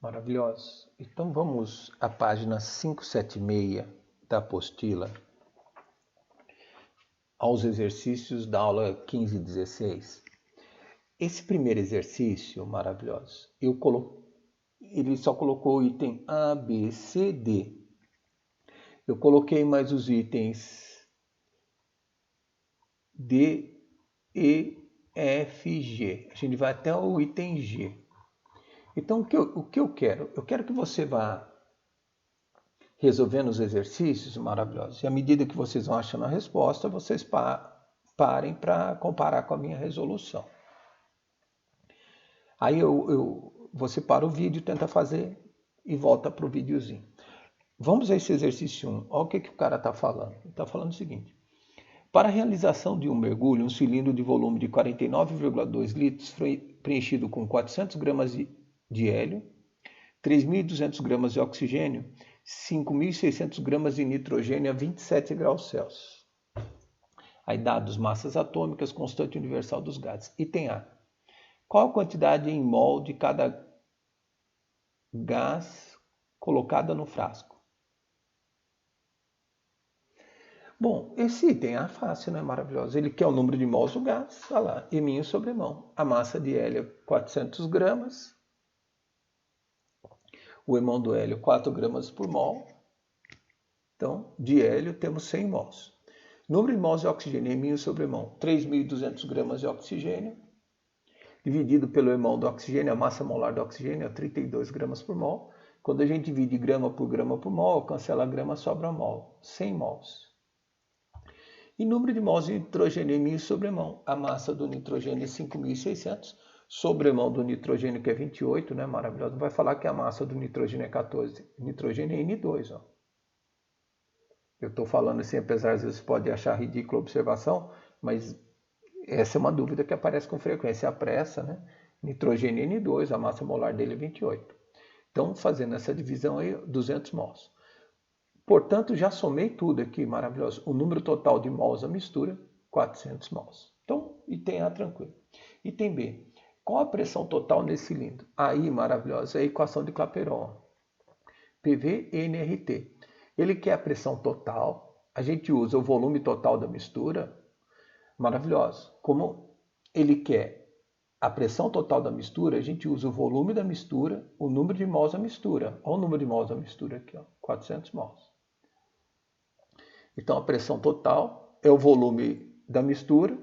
Maravilhoso. Então vamos à página 576 da apostila, aos exercícios da aula 15 e 16. Esse primeiro exercício, maravilhoso, ele só colocou o item A, B, C, D. Eu coloquei mais os itens D, E, F, G. A gente vai até o item G. Então, o que eu quero? Eu quero que você vá resolvendo os exercícios maravilhosos. E à medida que vocês vão achando a resposta, vocês parem para comparar com a minha resolução. Aí você para o vídeo, tenta fazer e volta para o videozinho. Vamos a esse exercício 1. Olha o que o cara está falando. Ele está falando o seguinte. Para a realização de um mergulho, um cilindro de volume de 49,2 litros foi preenchido com 400 gramas de hélio, 3.200 gramas de oxigênio, 5.600 gramas de nitrogênio a 27 graus Celsius. Aí dados massas atômicas, constante universal dos gases. Item A. Qual a quantidade em mol de cada gás colocada no frasco? Bom, esse item é fácil, né? Maravilhoso. Ele quer o número de mols do gás, olha lá, eminho sobre mão. A massa de hélio é 400 gramas. O hemão do hélio, 4 gramas por mol. Então, de hélio temos 100 mols. Número de mols de oxigênio, eminho sobre mão, 3.200 gramas de oxigênio. Dividido pelo hemão do oxigênio, a massa molar do oxigênio é 32 gramas por mol. Quando a gente divide grama por mol, cancela a grama, sobra mol, 100 mols. E número de mols de nitrogênio em mil sobre mão. A massa do nitrogênio é 5.600, sobre mão do nitrogênio que é 28, né? Maravilhoso. Vai falar que a massa do nitrogênio é 14. Nitrogênio é N2, ó. Eu estou falando assim, apesar de vocês podem achar ridícula a observação, mas essa é uma dúvida que aparece com frequência. A pressa, né? Nitrogênio N2, a massa molar dele é 28. Então, fazendo essa divisão aí, 200 mols. Portanto, já somei tudo aqui, maravilhoso. O número total de mols da mistura, 400 mols. Então, item A, tranquilo. Item B. Qual a pressão total nesse cilindro? Aí, maravilhoso, é a equação de Clapeyron. PV NRT. Ele quer a pressão total. A gente usa o volume total da mistura. Maravilhoso. Como ele quer a pressão total da mistura, a gente usa o volume da mistura, o número de mols da mistura. Olha o número de mols da mistura aqui, ó, 400 mols. Então, a pressão total é o volume da mistura,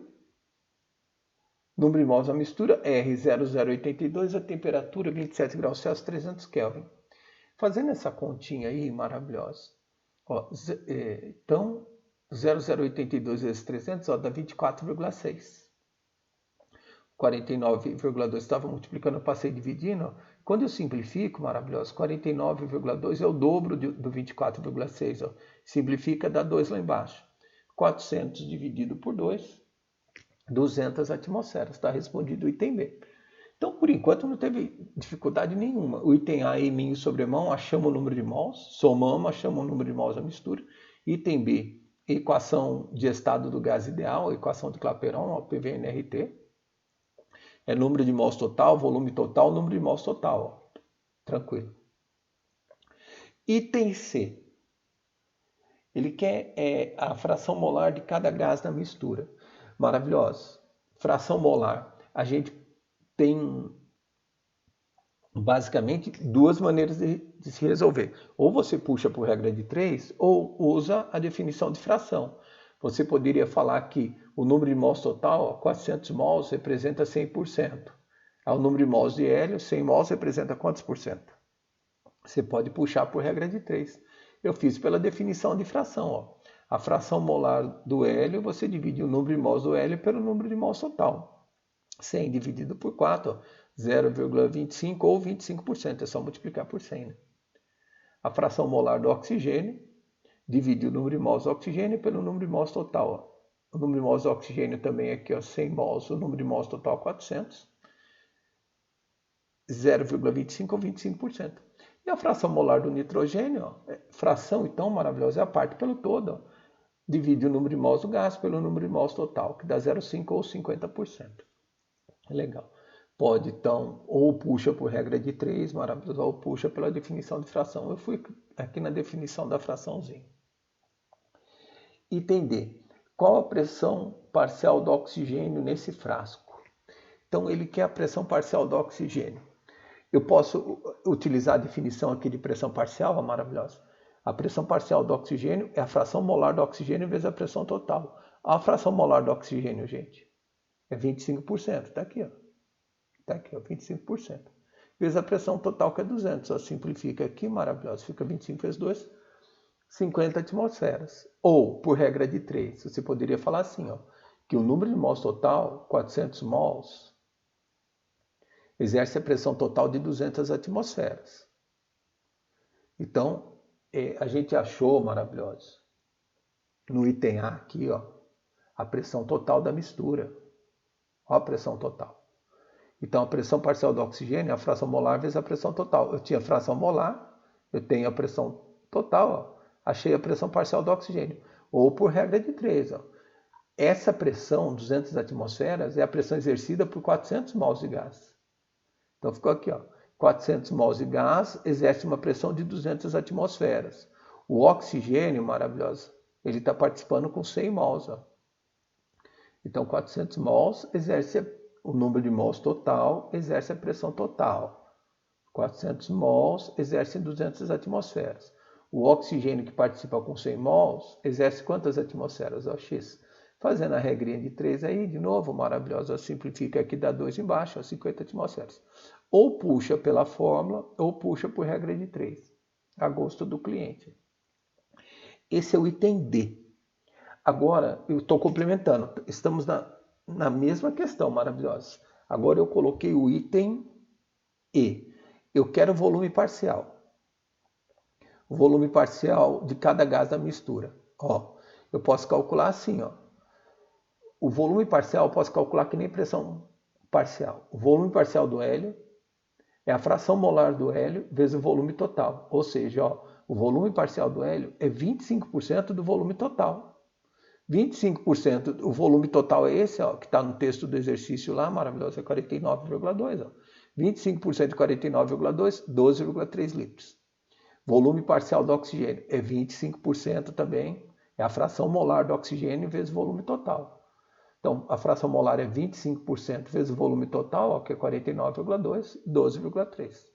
número de mols da mistura, R0082, a temperatura 27 graus Celsius, 300 Kelvin. Fazendo essa continha aí, maravilhosa. Ó, então, 0082 vezes 300 dá 24,6. 49,2 estava multiplicando, eu passei dividindo. Quando eu simplifico, maravilhoso, 49,2 é o dobro do 24,6. Simplifica, dá 2 lá embaixo. 400 dividido por 2, 200 atmosferas. Está respondido o item B. Então, por enquanto, não teve dificuldade nenhuma. O item A, eminho sobre mão, achamos o número de mols. Somamos, achamos o número de mols da mistura. Item B, equação de estado do gás ideal, equação de Clapeyron, PV/nRT. É número de mols total, volume total, número de mols total. Ó. Tranquilo. Item C. Ele quer a fração molar de cada gás na mistura. Maravilhoso. Fração molar. A gente tem basicamente duas maneiras de se resolver. Ou você puxa por regra de 3, ou usa a definição de fração. Você poderia falar que o número de mols total, 400 mols, representa 100%. O número de mols de hélio, 100 mols, representa quantos por cento? Você pode puxar por regra de 3. Eu fiz pela definição de fração. Ó. A fração molar do hélio, você divide o número de mols do hélio pelo número de mols total. 100 dividido por 4, 0,25 ou 25%. É só multiplicar por 100. Né? A fração molar do oxigênio, divide o número de mols do oxigênio pelo número de mols total. Ó. O número de mols do oxigênio também aqui, ó, 100 mols, o número de mols total 400. 0,25 ou 25%. E a fração molar do nitrogênio, ó, fração então maravilhosa, é a parte pelo todo. Ó, divide o número de mols do gás pelo número de mols total, que dá 0,5 ou 50%. Legal. Pode, então, ou puxa por regra de 3, maravilhoso, ou puxa pela definição de fração. Eu fui aqui na definição da fraçãozinha. Item D. Qual a pressão parcial do oxigênio nesse frasco? Então, ele quer a pressão parcial do oxigênio. Eu posso utilizar a definição aqui de pressão parcial, maravilhosa. A pressão parcial do oxigênio é a fração molar do oxigênio vezes a pressão total. A fração molar do oxigênio, gente, é 25%. Está aqui, ó. Está aqui, ó, 25%. Vezes a pressão total, que é 200. Só simplifica aqui, maravilhoso. Fica 25 vezes 2, 50 atmosferas. Ou, por regra de 3, você poderia falar assim, ó, que o número de mols total, 400 mols, exerce a pressão total de 200 atmosferas. Então, a gente achou, maravilhoso, no item A aqui, ó, a pressão total da mistura. Olha a pressão total. Então, a pressão parcial do oxigênio é a fração molar vezes a pressão total. Eu tinha a fração molar, eu tenho a pressão total, ó, achei a pressão parcial do oxigênio. Ou por regra de 3. Ó. Essa pressão, 200 atmosferas, é a pressão exercida por 400 mols de gás. Então, ficou aqui, ó, 400 mols de gás exerce uma pressão de 200 atmosferas. O oxigênio, maravilhoso, ele está participando com 100 mols. Ó. Então, 400 mols exerce o número de mols total, exerce a pressão total. 400 mols exerce 200 atmosferas. O oxigênio que participa com 100 mols exerce quantas atmosferas? Ó, X. Fazendo a regrinha de 3 aí, de novo, maravilhosa, simplifica aqui, dá 2 embaixo, ó, 50 atmosferas. Ou puxa pela fórmula, ou puxa por regra de 3, a gosto do cliente. Esse é o item D. Agora, eu estou complementando, estamos na mesma questão, maravilhosa. Agora eu coloquei o item E. Eu quero volume parcial. O volume parcial de cada gás da mistura. Ó, eu posso calcular assim, ó. O volume parcial eu posso calcular que nem pressão parcial. O volume parcial do hélio é a fração molar do hélio vezes o volume total. Ou seja, ó, o volume parcial do hélio é 25% do volume total. 25%, o volume total é esse, ó, que está no texto do exercício lá, maravilhoso, é 49,2. 25% de 49,2, 12,3 litros. Volume parcial do oxigênio é 25% também, é a fração molar do oxigênio vezes o volume total. Então, a fração molar é 25% vezes o volume total, ó, que é 49,2, 12,3.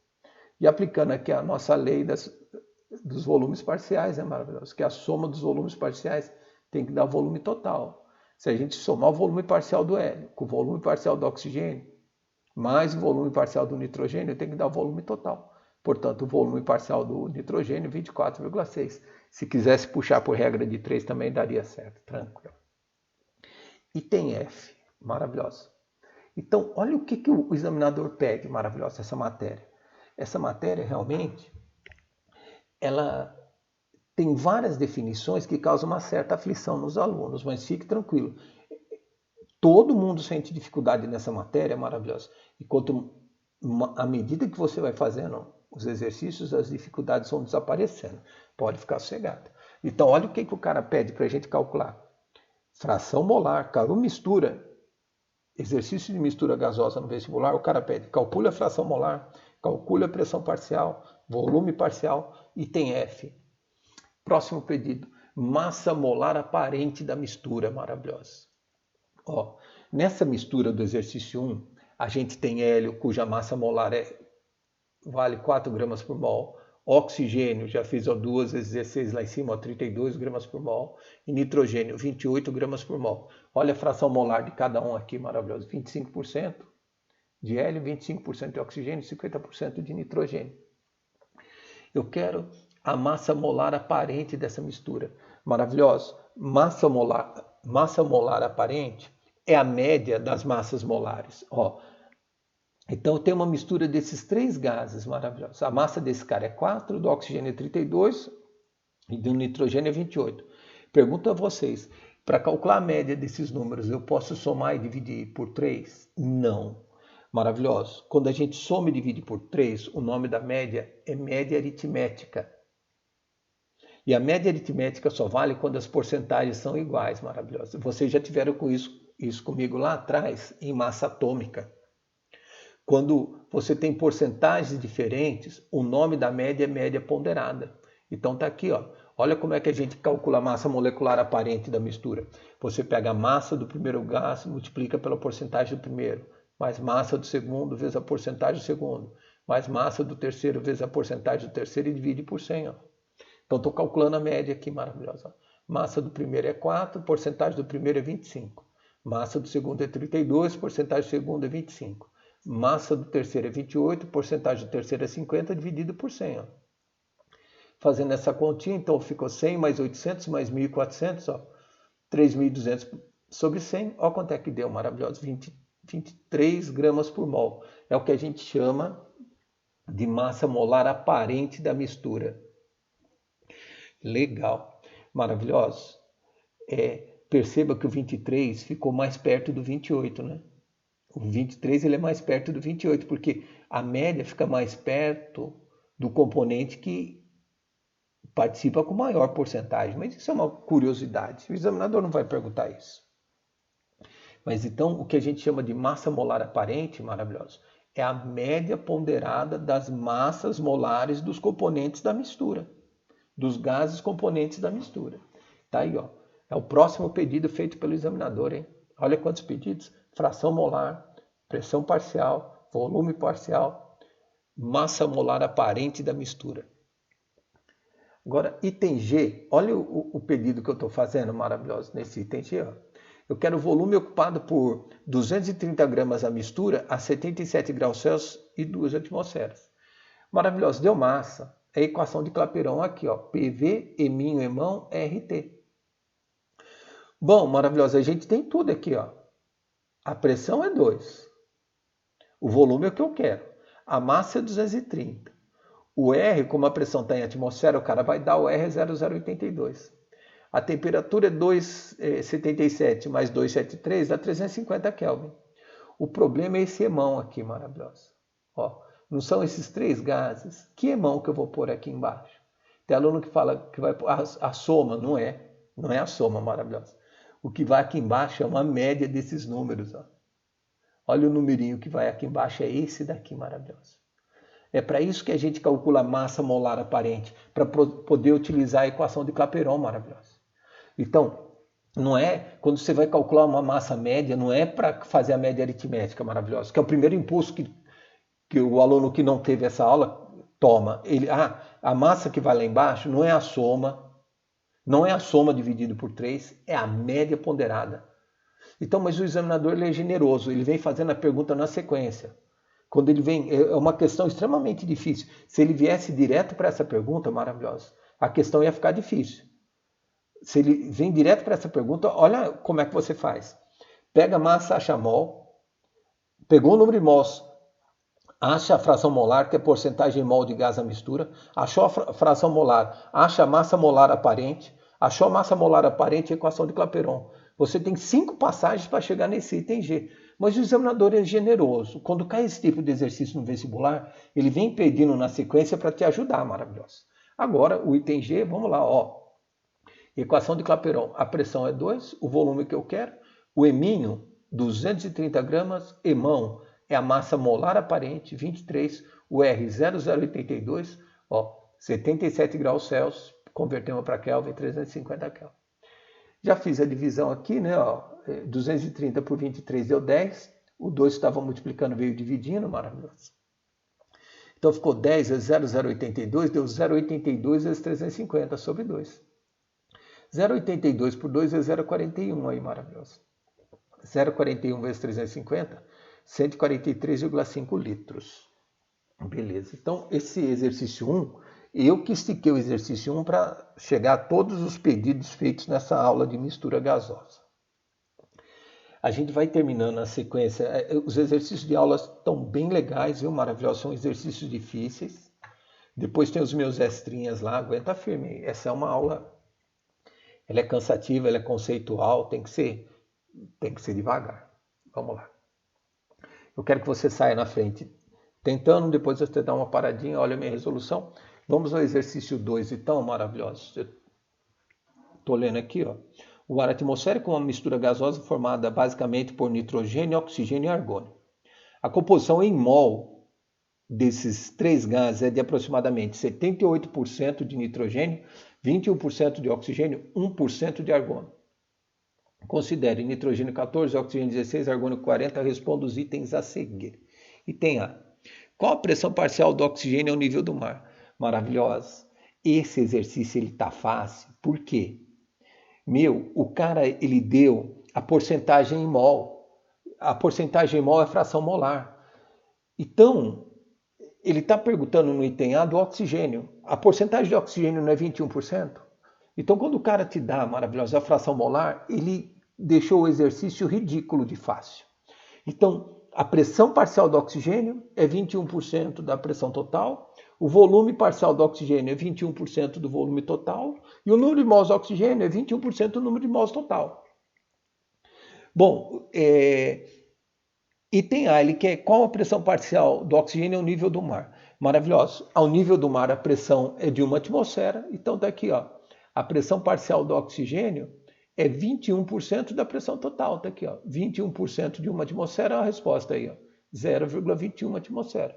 E aplicando aqui a nossa lei dos volumes parciais, é maravilhoso, que a soma dos volumes parciais tem que dar o volume total. Se a gente somar o volume parcial do hélio com o volume parcial do oxigênio, mais o volume parcial do nitrogênio, tem que dar o volume total. Portanto, o volume parcial do nitrogênio, 24,6. Se quisesse puxar por regra de 3, também daria certo, tranquilo. Item F, maravilhoso. Então, olha o que o examinador pede, maravilhosa, essa matéria. Essa matéria, realmente, ela tem várias definições que causam uma certa aflição nos alunos, mas fique tranquilo. Todo mundo sente dificuldade nessa matéria, maravilhosa. E à medida que você vai fazendo os exercícios, as dificuldades vão desaparecendo. Pode ficar sossegado. Então, olha o que o cara pede para a gente calcular. Fração molar, caiu mistura. Exercício de mistura gasosa no vestibular, o cara pede, calcule a fração molar, calcule a pressão parcial, volume parcial, item F. Próximo pedido, massa molar aparente da mistura, maravilhosa. Ó, nessa mistura do exercício 1, a gente tem hélio, cuja massa molar vale 4 gramas por mol. Oxigênio, já fiz 2 vezes 16 lá em cima, 32 gramas por mol. E nitrogênio, 28 gramas por mol. Olha a fração molar de cada um aqui, maravilhoso. 25% de hélio, 25% de oxigênio, 50% de nitrogênio. Eu quero a massa molar aparente dessa mistura. Maravilhoso. Massa molar aparente é a média das massas molares. Ó, então tem uma mistura desses 3 gases maravilhosos. A massa desse cara é 4, do oxigênio é 32 e do nitrogênio é 28. Pergunto a vocês, para calcular a média desses números, eu posso somar e dividir por 3? Não. Maravilhoso. Quando a gente soma e divide por 3, o nome da média é média aritmética. E a média aritmética só vale quando as porcentagens são iguais, maravilhoso. Vocês já tiveram com isso comigo lá atrás, em massa atômica. quando você tem porcentagens diferentes, o nome da média é média ponderada. Então tá aqui, ó. Olha como é que a gente calcula a massa molecular aparente da mistura. Você pega a massa do primeiro gás, multiplica pela porcentagem do primeiro, mais massa do segundo vezes a porcentagem do segundo, mais massa do terceiro vezes a porcentagem do terceiro e divide por 100. Ó. Então estou calculando a média aqui, maravilhosa. Massa do primeiro é 4, porcentagem do primeiro é 25. Massa do segundo é 32, porcentagem do segundo é 25. Massa do terceiro é 28, porcentagem do terceiro é 50, dividido por 100. Ó. Fazendo essa continha, então ficou 100 mais 800 mais 1.400, ó, 3.200 sobre 100. Olha quanto é que deu, maravilhoso, 23 gramas por mol. É o que a gente chama de massa molar aparente da mistura. Legal, maravilhoso. Perceba que o 23 ficou mais perto do 28, né? O 23 ele é mais perto do 28, porque a média fica mais perto do componente que participa com maior porcentagem, mas isso é uma curiosidade. O examinador não vai perguntar isso. Mas então, o que a gente chama de massa molar aparente, maravilhoso, é a média ponderada das massas molares dos componentes da mistura, dos gases componentes da mistura. Tá aí, ó. É o próximo pedido feito pelo examinador, hein? Olha quantos pedidos: fração molar, pressão parcial, volume parcial, massa molar aparente da mistura. Agora, item G, olha o pedido que eu estou fazendo maravilhoso nesse item G. Ó. Eu quero o volume ocupado por 230 gramas a mistura a 77 graus Celsius e 2 atmosferas. Maravilhoso, deu massa. É a equação de Clapeyron aqui, ó, PV, Eminho, Emão, RT. Bom, maravilhoso, a gente tem tudo aqui, ó. A pressão é 2. O volume é o que eu quero. A massa é 230. O R, como a pressão está em atmosfera, o cara vai dar o R é 0,082. A temperatura é 277 mais 273 dá 350 Kelvin. O problema é esse emão aqui, maravilhoso. Ó, não são esses 3 gases. Que emão que eu vou pôr aqui embaixo? Tem aluno que fala que vai pôr a soma, não é. Não é a soma, maravilhosa. O que vai aqui embaixo é uma média desses números. Ó. Olha o numerinho que vai aqui embaixo, é esse daqui, maravilhoso. É para isso que a gente calcula a massa molar aparente, para poder utilizar a equação de Clapeyron, maravilhosa. Então, não é, quando você vai calcular uma massa média, não é para fazer a média aritmética, maravilhosa, que é o primeiro impulso que o aluno que não teve essa aula toma. A massa que vai lá embaixo não é a soma dividido por 3, é a média ponderada. Então, mas o examinador ele é generoso, ele vem fazendo a pergunta na sequência. Quando ele vem, é uma questão extremamente difícil. Se ele viesse direto para essa pergunta, maravilhosa, a questão ia ficar difícil. Se ele vem direto para essa pergunta, olha como é que você faz. Pega a massa, acha mol, pegou o número de mols, acha a fração molar, que é a porcentagem em mol de gás à mistura, achou a fração molar, acha a massa molar aparente, achou a massa molar aparente, equação de Clapeyron. Você tem 5 passagens para chegar nesse item G. Mas o examinador é generoso. Quando cai esse tipo de exercício no vestibular, ele vem pedindo na sequência para te ajudar, maravilhoso. Agora, o item G, vamos lá, ó. Equação de Clapeyron. A pressão é 2, o volume que eu quero. O eminho, 230 gramas. Emão é a massa molar aparente, 23. O R, 0,082. Ó, 77 graus Celsius. Convertemos para Kelvin, 350 Kelvin. Já fiz a divisão aqui, né? Ó, 230 por 23 deu 10. O 2 estava multiplicando, veio dividindo, maravilhoso. Então ficou 10 vezes 0,082, deu 0,82 vezes 350 sobre 2. 0,82 por 2 vezes 0,41 aí, maravilhoso. 0,41 vezes 350, 143,5 litros. Beleza. Então esse exercício 1, eu que estiquei o exercício 1 para chegar a todos os pedidos feitos nessa aula de mistura gasosa. A gente vai terminando a sequência. Os exercícios de aula estão bem legais, viu? Maravilhosos, são exercícios difíceis. Depois tem os meus extrinhas lá, aguenta firme. Essa é uma aula, ela é cansativa, ela é conceitual, tem que ser devagar. Vamos lá. Eu quero que você saia na frente tentando, depois você dá uma paradinha, olha a minha resolução. Vamos ao exercício 2, então, maravilhoso. Estou lendo aqui, ó. O ar atmosférico é uma mistura gasosa formada basicamente por nitrogênio, oxigênio e argônio. A composição em mol desses três gases é de aproximadamente 78% de nitrogênio, 21% de oxigênio, 1% de argônio. Considere nitrogênio 14, oxigênio 16, argônio 40, responda os itens a seguir. Item A. Qual a pressão parcial do oxigênio ao nível do mar? Maravilhosa. Esse exercício ele tá fácil. Por quê? O cara ele deu a porcentagem em mol. A porcentagem em mol é a fração molar. Então, ele está perguntando no item A do oxigênio. A porcentagem de oxigênio não é 21%? Então, quando o cara te dá a maravilhosa fração molar, ele deixou o exercício ridículo de fácil. Então, a pressão parcial do oxigênio é 21% da pressão total, o volume parcial do oxigênio é 21% do volume total, e o número de mols de oxigênio é 21% do número de mols total. Bom, item A, ele quer qual a pressão parcial do oxigênio ao nível do mar. Maravilhoso. Ao nível do mar, a pressão é de 1 atmosfera, então tá aqui, ó. A pressão parcial do oxigênio é 21% da pressão total. Está aqui, ó. 21% de 1 atmosfera, a resposta aí, ó. 0,21 atmosfera.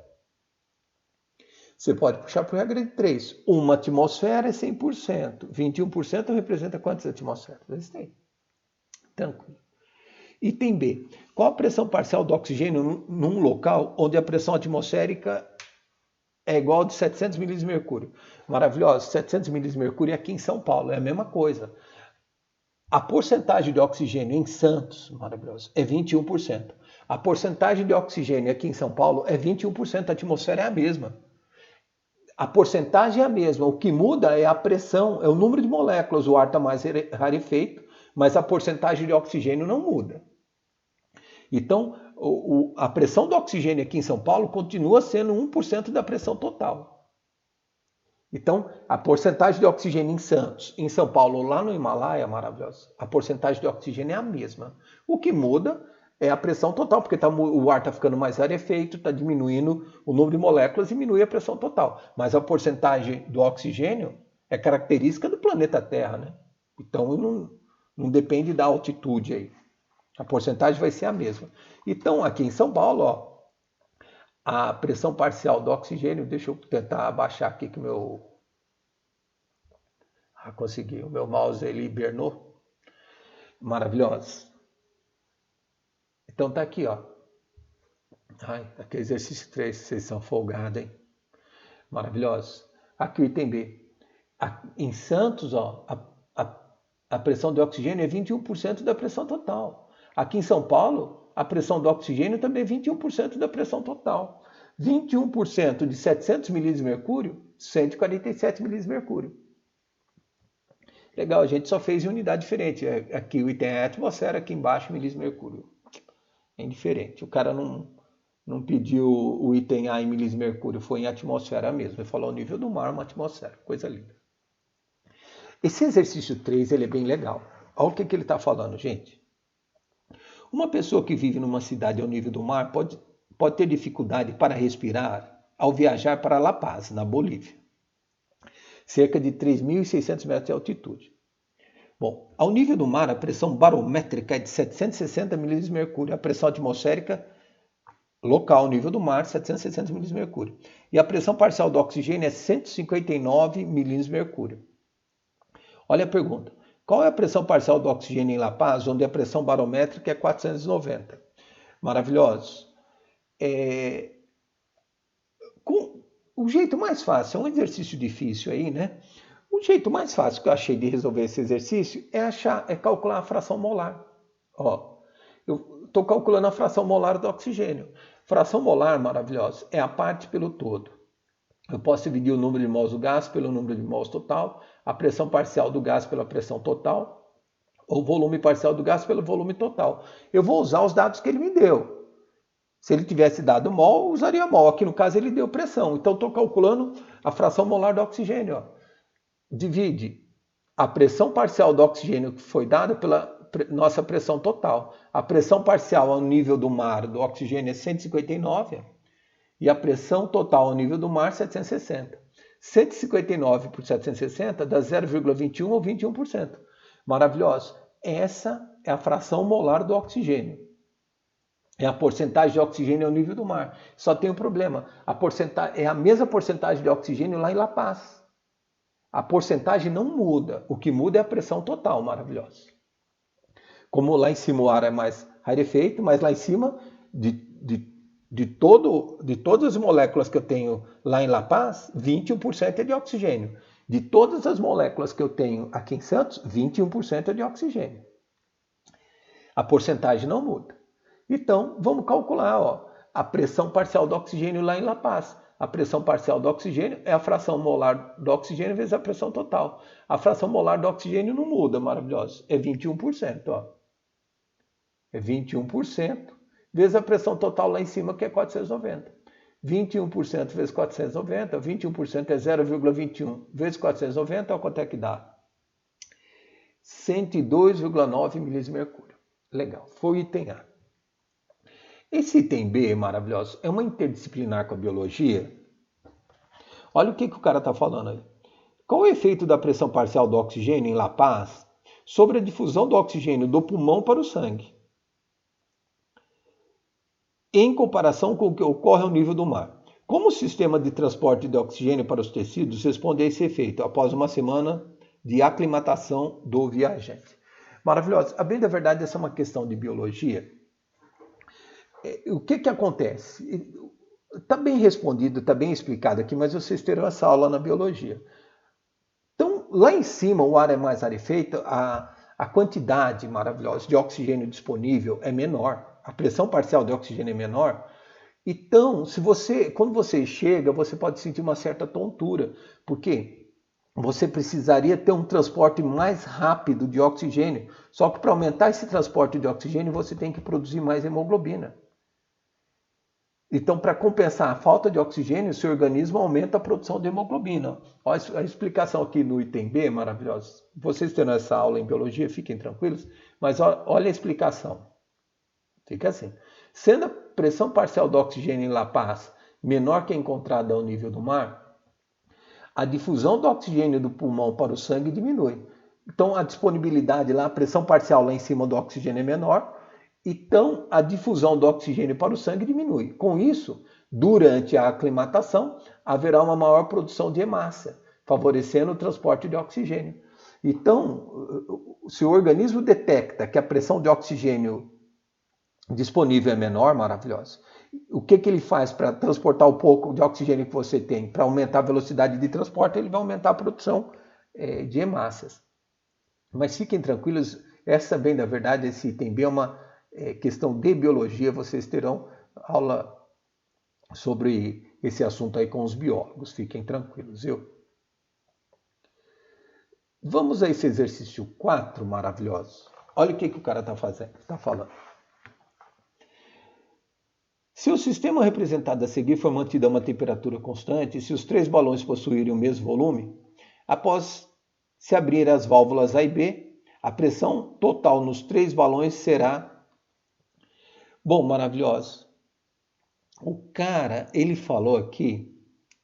Você pode puxar por regra de 3. 1 atmosfera é 100%. 21% representa quantas atmosferas? Eles têm. Tranquilo. Item B. Qual a pressão parcial do oxigênio num local onde a pressão atmosférica é igual a de 700 milímetros de mercúrio? Maravilhoso. 700 milímetros de mercúrio aqui em São Paulo. É a mesma coisa. A porcentagem de oxigênio em Santos, maravilhoso, é 21%. A porcentagem de oxigênio aqui em São Paulo é 21%. A atmosfera é a mesma. A porcentagem é a mesma. O que muda é a pressão, é o número de moléculas. O ar está mais rarefeito, mas a porcentagem de oxigênio não muda. Então, a pressão do oxigênio aqui em São Paulo continua sendo 1% da pressão total. Então, a porcentagem de oxigênio em Santos, em São Paulo, lá no Himalaia, maravilhoso, a porcentagem de oxigênio é a mesma. O que muda é a pressão total, porque o ar está ficando mais rarefeito, está diminuindo o número de moléculas, diminui a pressão total. Mas a porcentagem do oxigênio é característica do planeta Terra, né? Então, não depende da altitude aí. A porcentagem vai ser a mesma. Então, aqui em São Paulo, ó, a pressão parcial do oxigênio, deixa eu tentar abaixar aqui que o meu... consegui, o meu mouse ele hibernou. Maravilhoso. Então tá aqui, ó. Aqui exercício 3, vocês são folgados, hein? Maravilhoso. Aqui o item B. Em Santos, ó, a pressão de oxigênio é 21% da pressão total. Aqui em São Paulo, a pressão do oxigênio também é 21% da pressão total. 21% de 700 milímetros de mercúrio, 147 milímetros de mercúrio. Legal, a gente só fez em unidade diferente. Aqui o item é a atmosfera, aqui embaixo milímetros de mercúrio. É indiferente. O cara não pediu o item A em milímetros de mercúrio, foi em atmosfera mesmo. Ele falou o nível do mar, uma atmosfera. Coisa linda. Esse exercício 3 ele é bem legal. Olha o que ele está falando, gente. Uma pessoa que vive numa cidade ao nível do mar pode ter dificuldade para respirar ao viajar para La Paz, na Bolívia. Cerca de 3.600 metros de altitude. Bom, ao nível do mar, a pressão barométrica é de 760 milímetros de mercúrio. A pressão atmosférica local ao nível do mar, 760 milímetros de mercúrio. E a pressão parcial do oxigênio é 159 milímetros de mercúrio. Olha a pergunta. Qual é a pressão parcial do oxigênio em La Paz, onde a pressão barométrica é 490? Maravilhoso. O jeito mais fácil, é um exercício difícil aí, né? O jeito mais fácil que eu achei de resolver esse exercício é calcular a fração molar. Ó, eu estou calculando a fração molar do oxigênio. Fração molar, maravilhosa, é a parte pelo todo. Eu posso dividir o número de mols do gás pelo número de mols total, a pressão parcial do gás pela pressão total, ou o volume parcial do gás pelo volume total. Eu vou usar os dados que ele me deu. Se ele tivesse dado mol, eu usaria mol. Aqui no caso ele deu pressão. Então estou calculando a fração molar do oxigênio. Ó. Divide a pressão parcial do oxigênio que foi dada pela nossa pressão total. A pressão parcial ao nível do mar do oxigênio é 159 e a pressão total ao nível do mar 760. 159 por 760 dá 0,21 ou 21%. Maravilhoso. Essa é a fração molar do oxigênio. É a porcentagem de oxigênio ao nível do mar. Só tem um problema. É a mesma porcentagem de oxigênio lá em La Paz. A porcentagem não muda. O que muda é a pressão total, maravilhosa. Como lá em cima o ar é mais rarefeito, mas lá em cima de todas as moléculas que eu tenho lá em La Paz, 21% é de oxigênio. De todas as moléculas que eu tenho aqui em Santos, 21% é de oxigênio. A porcentagem não muda. Então, vamos calcular a pressão parcial do oxigênio lá em La Paz. A pressão parcial do oxigênio é a fração molar do oxigênio vezes a pressão total. A fração molar do oxigênio não muda, maravilhoso. É 21%. É 21% vezes a pressão total lá em cima, que é 490. 21% vezes 490, 21% é 0,21 vezes 490, quanto é que dá? 102,9 milímetros de mercúrio. Legal, foi o item A. Esse item B, maravilhoso, é uma interdisciplinar com a biologia. Olha o que o cara está falando aí. Qual o efeito da pressão parcial do oxigênio em La Paz sobre a difusão do oxigênio do pulmão para o sangue, em comparação com o que ocorre ao nível do mar? Como o sistema de transporte de oxigênio para os tecidos responde a esse efeito após uma semana de aclimatação do viajante? Maravilhoso. A bem da verdade, essa é uma questão de biologia. O que acontece? Está bem respondido, está bem explicado aqui, mas vocês terão essa aula na biologia. Então, lá em cima, o ar é mais rarefeito, a quantidade maravilhosa de oxigênio disponível é menor, a pressão parcial de oxigênio é menor. Então, quando você chega, você pode sentir uma certa tontura, porque você precisaria ter um transporte mais rápido de oxigênio. Só que para aumentar esse transporte de oxigênio, você tem que produzir mais hemoglobina. Então, para compensar a falta de oxigênio, seu organismo aumenta a produção de hemoglobina. Olha a explicação aqui no item B, maravilhosa. Vocês terão essa aula em biologia, fiquem tranquilos, mas olha a explicação. Fica assim. Sendo a pressão parcial do oxigênio em La Paz menor que a encontrada ao nível do mar, a difusão do oxigênio do pulmão para o sangue diminui. Então, a disponibilidade lá, a pressão parcial lá em cima do oxigênio é menor, então a difusão do oxigênio para o sangue diminui. Com isso, durante a aclimatação, haverá uma maior produção de hemácia, favorecendo o transporte de oxigênio. Então, se o organismo detecta que a pressão de oxigênio disponível é menor, maravilhoso, o que ele faz para transportar o pouco de oxigênio que você tem? Para aumentar a velocidade de transporte, ele vai aumentar a produção de hemácias. Mas fiquem tranquilos, essa bem da verdade, esse item B é uma questão de biologia, vocês terão aula sobre esse assunto aí com os biólogos, fiquem tranquilos, viu? Vamos a esse exercício 4, maravilhoso. Olha o que o cara está falando. Se o sistema representado a seguir for mantido a uma temperatura constante, se os 3 balões possuírem o mesmo volume, após se abrir as válvulas A e B, a pressão total nos 3 balões será... Bom, maravilhoso. O cara, ele falou aqui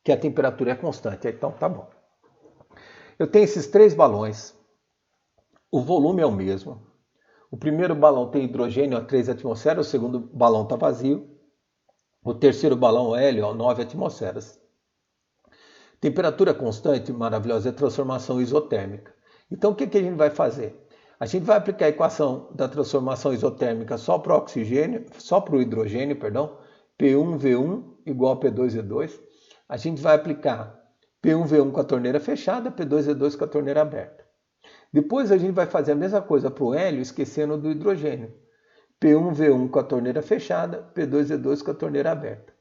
que a temperatura é constante, então tá bom. Eu tenho esses 3 balões, o volume é o mesmo. O primeiro balão tem hidrogênio a 3 atmosferas, o segundo balão está vazio. O terceiro balão, hélio, a 9 atmosferas. Temperatura constante, maravilhosa, é transformação isotérmica. Então, o que a gente vai fazer? A gente vai aplicar a equação da transformação isotérmica só para o hidrogênio, P1V1 igual a P2V2. A gente vai aplicar P1V1 com a torneira fechada, P2V2 com a torneira aberta. Depois a gente vai fazer a mesma coisa para o hélio, esquecendo do hidrogênio. P1V1 com a torneira fechada, P2V2 com a torneira aberta.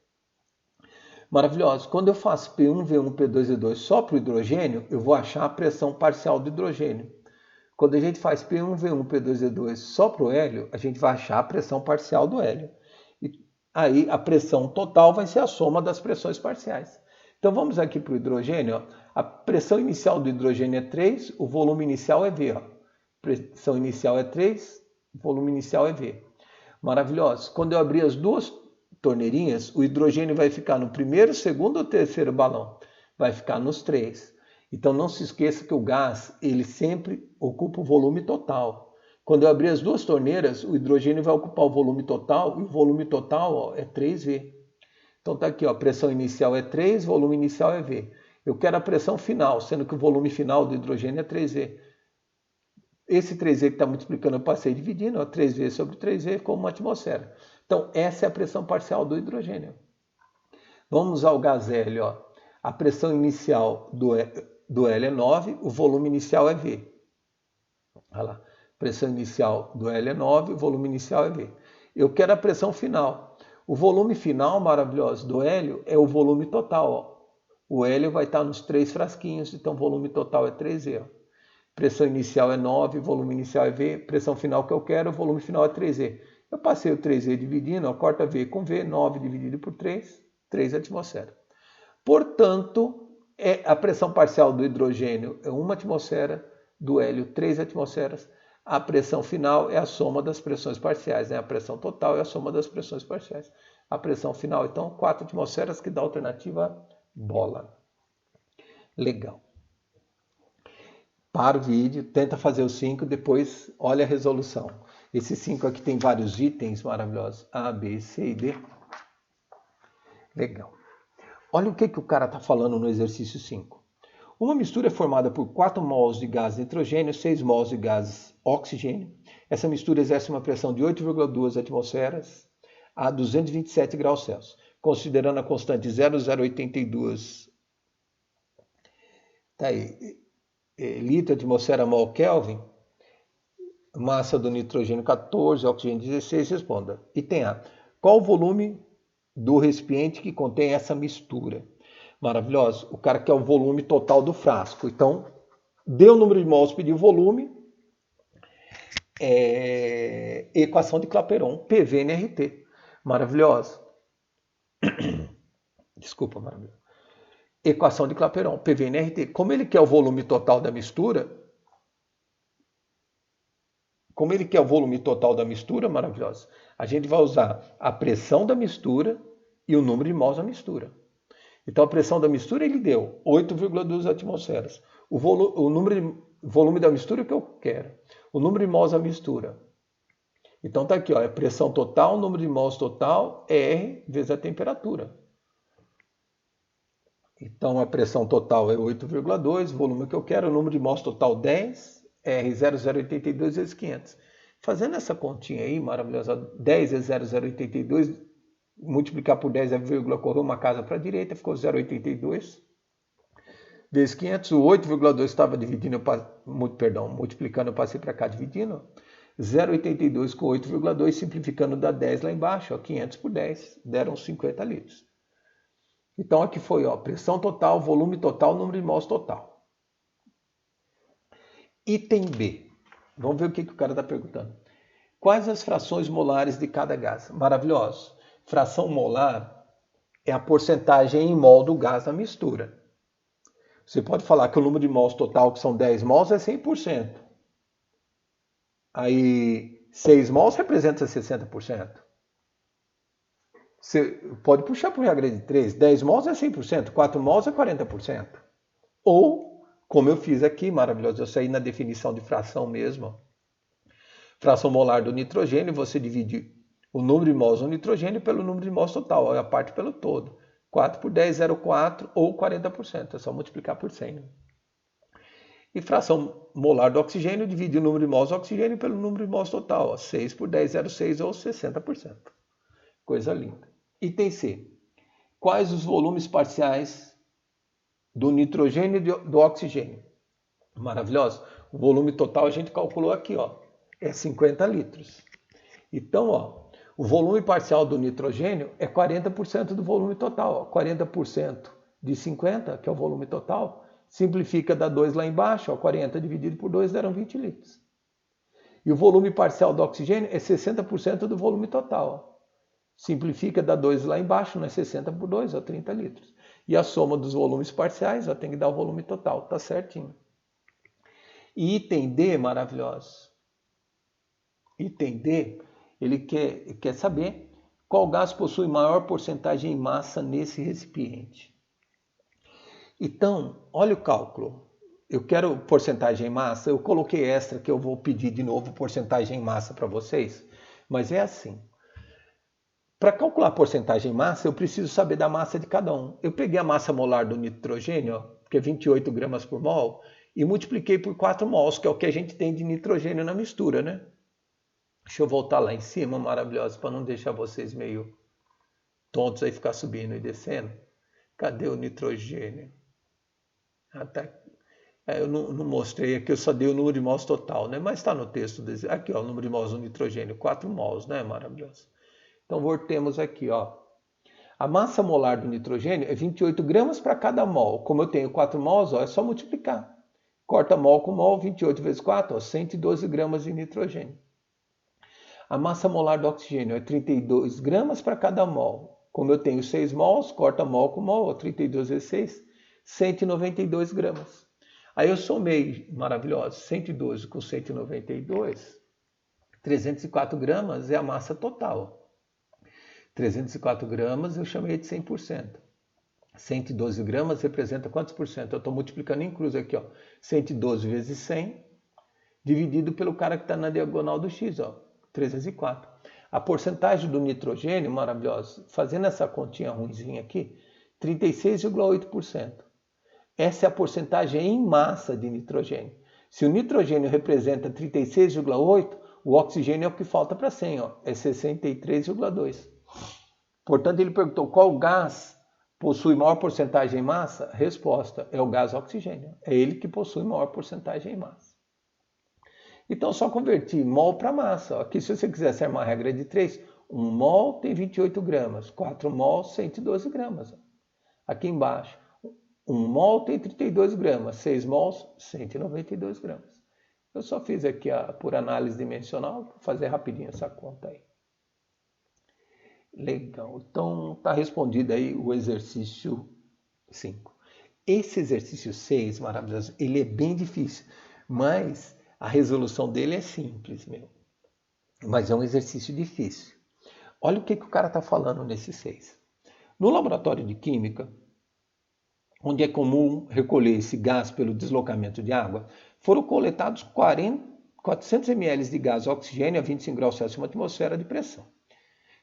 Maravilhoso. Quando eu faço P1V1, P2V2 só para o hidrogênio, eu vou achar a pressão parcial do hidrogênio. Quando a gente faz P1V1, P2V2 só para o hélio, a gente vai achar a pressão parcial do hélio. E aí a pressão total vai ser a soma das pressões parciais. Então vamos aqui para o hidrogênio. A pressão inicial do hidrogênio é 3, o volume inicial é V. Pressão inicial é 3, o volume inicial é V. Maravilhoso. Quando eu abrir as duas torneirinhas, o hidrogênio vai ficar no primeiro, segundo ou terceiro balão? Vai ficar nos 3. Então não se esqueça que o gás, ele sempre ocupa o volume total. Quando eu abrir as duas torneiras, o hidrogênio vai ocupar o volume total, e o volume total, ó, é 3V. Então tá aqui, ó, a pressão inicial é 3, volume inicial é V. Eu quero a pressão final, sendo que o volume final do hidrogênio é 3V. Esse 3V que está multiplicando, eu passei dividindo, ó, 3V sobre 3V ficou uma atmosfera. Então, essa é a pressão parcial do hidrogênio. Vamos ao gás hélio, ó. A pressão inicial do hélio é 9, o volume inicial é V. Olha lá. Pressão inicial do hélio é 9, o volume inicial é V. Eu quero a pressão final. O volume final, maravilhoso, do hélio é o volume total. Ó. O hélio vai estar nos 3 frasquinhos, então o volume total é 3V. Ó. Pressão inicial é 9, volume inicial é V. Pressão final que eu quero, o volume final é 3V. Eu passei o 3V dividindo, ó, corta V com V, 9 dividido por 3, 3 atmosferas. Portanto, a pressão parcial do hidrogênio é 1 atmosfera, do hélio 3 atmosferas. A pressão final é a soma das pressões parciais, né? A pressão total é a soma das pressões parciais. A pressão final, então, 4 atmosferas, que dá a alternativa bola. Legal. Para o vídeo, tenta fazer os 5, depois olha a resolução. Esses 5 aqui tem vários itens maravilhosos. A, B, C e D. Legal. Olha o que o cara está falando no exercício 5. Uma mistura é formada por 4 mols de gás nitrogênio, 6 mols de gás oxigênio. Essa mistura exerce uma pressão de 8,2 atmosferas a 227 graus Celsius. Considerando a constante 0,082 tá aí, litro, atmosfera, mol, Kelvin, massa do nitrogênio 14, oxigênio 16, responda. Item A. Qual o volume do recipiente que contém essa mistura? Maravilhoso. O cara quer o volume total do frasco. Então, deu o número de mols, pediu o volume. Equação de Clapeyron, PV NRT. Maravilhoso. Desculpa, maravilhoso. Equação de Clapeyron, PV NRT. Como ele quer o volume total da mistura, maravilhoso, a gente vai usar a pressão da mistura e o número de mols da mistura. Então, a pressão da mistura ele deu 8,2 atmosferas. O volume da mistura que eu quero. O número de mols da mistura. Então, tá aqui, ó, é pressão total, número de mols total, R vezes a temperatura. Então, a pressão total é 8,2, o volume que eu quero, o número de mols total 10, R 0,082 vezes 500. Fazendo essa continha aí, maravilhosa, 10 vezes 0,082, multiplicar por 10 é vírgula, correu uma casa para a direita, ficou 0,82 vezes 500. O 8,2 estava dividindo, multiplicando, eu passei para cá dividindo. 0,82 com 8,2, simplificando dá 10 lá embaixo, ó, 500 por 10, deram 50 litros. Então aqui foi, ó, pressão total, volume total, número de mols total. Item B. Vamos ver o que o cara está perguntando. Quais as frações molares de cada gás? Maravilhoso. Fração molar é a porcentagem em mol do gás na mistura. Você pode falar que o número de mols total, que são 10 mols, é 100%. Aí 6 mols representa 60%. Você pode puxar por regra de 3. 10 mols é 100%, 4 mols é 40%. Ou, como eu fiz aqui, maravilhoso, eu saí na definição de fração mesmo. Fração molar do nitrogênio, você divide o número de mols do nitrogênio pelo número de mols total, a parte pelo todo. 4 por 10, 0,4 ou 40%. É só multiplicar por 100. Né? E fração molar do oxigênio, divide o número de mols do oxigênio pelo número de mols total. 6 por 10, 0,6 ou 60%. Coisa linda. Item C. Quais os volumes parciais do nitrogênio e do oxigênio? Maravilhoso. O volume total a gente calculou aqui, ó. É 50 litros. Então, ó, o volume parcial do nitrogênio é 40% do volume total. Ó. 40% de 50, que é o volume total, simplifica, dá 2 lá embaixo. Ó, 40 dividido por 2 deram 20 litros. E o volume parcial do oxigênio é 60% do volume total. Ó. Simplifica, dá 2 lá embaixo, né? 60 por 2, ó, 30 litros. E a soma dos volumes parciais, ó, tem que dar o volume total, tá certinho. E item D, maravilhoso. Item D, ele quer saber qual gás possui maior porcentagem em massa nesse recipiente. Então, olha o cálculo. eu quero porcentagem em massa, eu coloquei extra que eu vou pedir de novo porcentagem em massa para vocês, mas é assim. Para calcular porcentagem em massa, eu preciso saber da massa de cada um. Eu peguei a massa molar do nitrogênio, que é 28 gramas por mol, e multipliquei por 4 mols, que é o que a gente tem de nitrogênio na mistura, né? Deixa eu voltar lá em cima, maravilhoso, para não deixar vocês meio tontos aí, ficar subindo e descendo. Cadê o nitrogênio? Ah, tá. Eu não mostrei aqui, eu só dei o número de mols total, né? Mas está no texto. Aqui, ó, o número de mols do nitrogênio, 4 mols, né? Maravilhoso. Então, voltemos aqui, ó. A massa molar do nitrogênio é 28 gramas para cada mol. Como eu tenho 4 mols, ó, é só multiplicar. Corta mol com mol, 28 vezes 4, ó, 112 gramas de nitrogênio. A massa molar do oxigênio é 32 gramas para cada mol. Como eu tenho 6 mols, corta mol com mol, 32 vezes 6, 192 gramas. Aí eu somei, maravilhoso, 112 com 192, 304 gramas é a massa total. 304 gramas eu chamei de 100%. 112 gramas representa quantos por cento? Eu estou multiplicando em cruz aqui, ó. 112 vezes 100, dividido pelo cara que está na diagonal do x, ó. 304. A porcentagem do nitrogênio, maravilhosa, fazendo essa continha ruimzinha aqui, 36,8%. Essa é a porcentagem em massa de nitrogênio. Se o nitrogênio representa 36,8%, o oxigênio é o que falta para 100, ó, é 63,2%. Portanto, ele perguntou qual gás possui maior porcentagem em massa? Resposta, é o gás oxigênio. É ele que possui maior porcentagem em massa. Então, só convertir mol para massa. Aqui, se você quiser ser uma regra de 3, 1 mol tem 28 gramas, 4 mol, 112 gramas. Aqui embaixo, 1 mol tem 32 gramas, 6 mols, 192 gramas. Eu só fiz aqui por análise dimensional, vou fazer rapidinho essa conta aí. Legal, então está respondido aí o exercício 5. Esse exercício 6, maravilhoso, ele é bem difícil, mas a resolução dele é simples, meu. Mas é um exercício difícil. Olha o que o cara está falando nesse 6. No laboratório de química, onde é comum recolher esse gás pelo deslocamento de água, foram coletados 400 ml de gás oxigênio a 25 graus Celsius, uma atmosfera de pressão.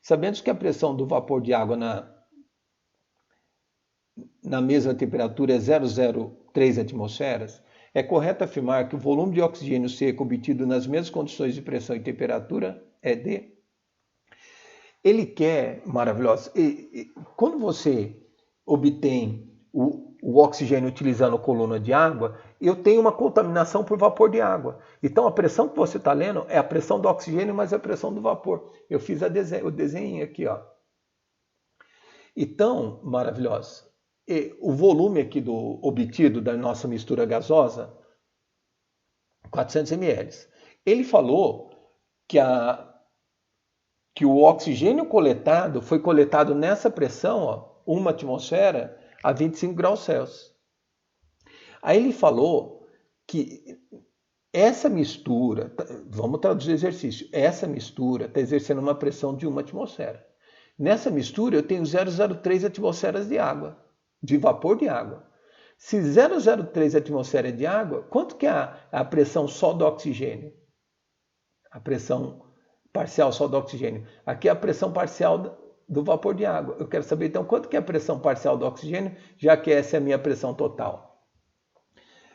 Sabendo que a pressão do vapor de água na mesma temperatura é 0,03 atmosferas, é correto afirmar que o volume de oxigênio seco obtido nas mesmas condições de pressão e temperatura é de... Ele quer, maravilhoso, quando você obtém o oxigênio utilizando coluna de água, eu tenho uma contaminação por vapor de água. Então a pressão que você está lendo é a pressão do oxigênio, mas é a pressão do vapor. Eu fiz o desenho aqui, ó. Então, maravilhoso, o volume aqui obtido da nossa mistura gasosa, 400 ml. Ele falou que o oxigênio coletado foi coletado nessa pressão, ó, 1 atmosfera, a 25 graus Celsius. Aí ele falou que essa mistura, vamos traduzir o exercício, essa mistura está exercendo uma pressão de 1 atmosfera. Nessa mistura eu tenho 0,03 atmosferas de água, de vapor de água. Se 0,03 atmosfera de água, quanto que é a pressão só do oxigênio? A pressão parcial só do oxigênio. Aqui é a pressão parcial do vapor de água. Eu quero saber, então, quanto que é a pressão parcial do oxigênio, já que essa é a minha pressão total.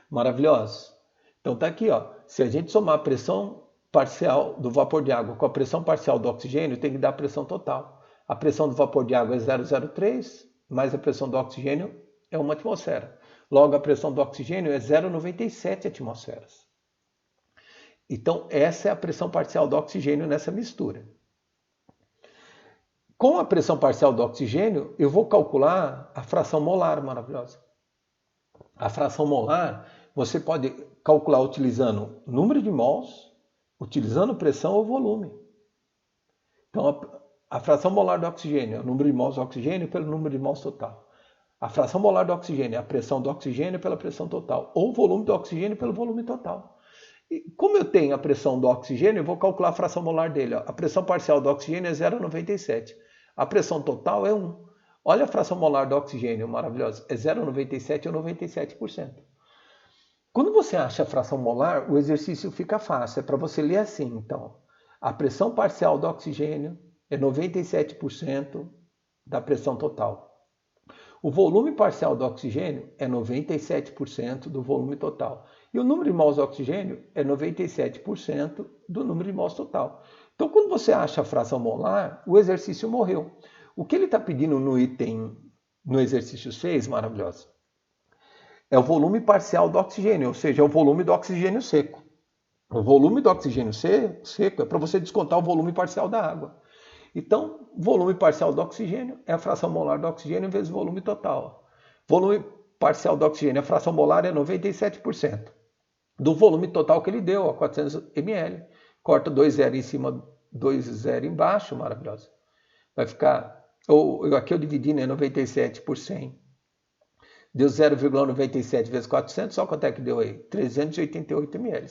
Maravilhoso? Então, tá aqui, ó. Se a gente somar a pressão parcial do vapor de água com a pressão parcial do oxigênio, tem que dar a pressão total. A pressão do vapor de água é 0,03, mais a pressão do oxigênio é 1 atmosfera. Logo, a pressão do oxigênio é 0,97 atmosferas. Então, essa é a pressão parcial do oxigênio nessa mistura. Com a pressão parcial do oxigênio, eu vou calcular a fração molar, maravilhosa. A fração molar, você pode calcular utilizando número de mols, utilizando pressão ou volume. Então, a fração molar do oxigênio é o número de mols do oxigênio pelo número de mols total. A fração molar do oxigênio é a pressão do oxigênio pela pressão total, ou o volume do oxigênio pelo volume total. E como eu tenho a pressão do oxigênio, eu vou calcular a fração molar dele. Ó. A pressão parcial do oxigênio é 0,97. A pressão total é 1. Olha a fração molar do oxigênio, maravilhosa. É 0,97 ou 97%. Quando você acha a fração molar, o exercício fica fácil. É para você ler assim, então. A pressão parcial do oxigênio é 97% da pressão total. O volume parcial do oxigênio é 97% do volume total. E o número de mols de oxigênio é 97% do número de mols total. Então, quando você acha a fração molar, o exercício morreu. O que ele está pedindo no item, no exercício 6, maravilhoso, é o volume parcial do oxigênio, ou seja, é o volume do oxigênio seco. O volume do oxigênio seco é para você descontar o volume parcial da água. Então, volume parcial do oxigênio é a fração molar do oxigênio vezes o volume total. Volume parcial do oxigênio, a fração molar é 97% do volume total que ele deu, a 400 ml. Corta 2 zero em cima, 2 zero embaixo, maravilhoso. Vai ficar, aqui eu dividi, né, 97 por 100. Deu 0,97 vezes 400, só quanto é que deu aí? 388 ml,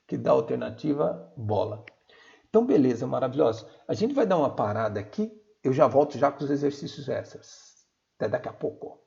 que dá a alternativa bola. Então, beleza, maravilhoso. A gente vai dar uma parada aqui, eu já volto já com os exercícios extras. Até daqui a pouco.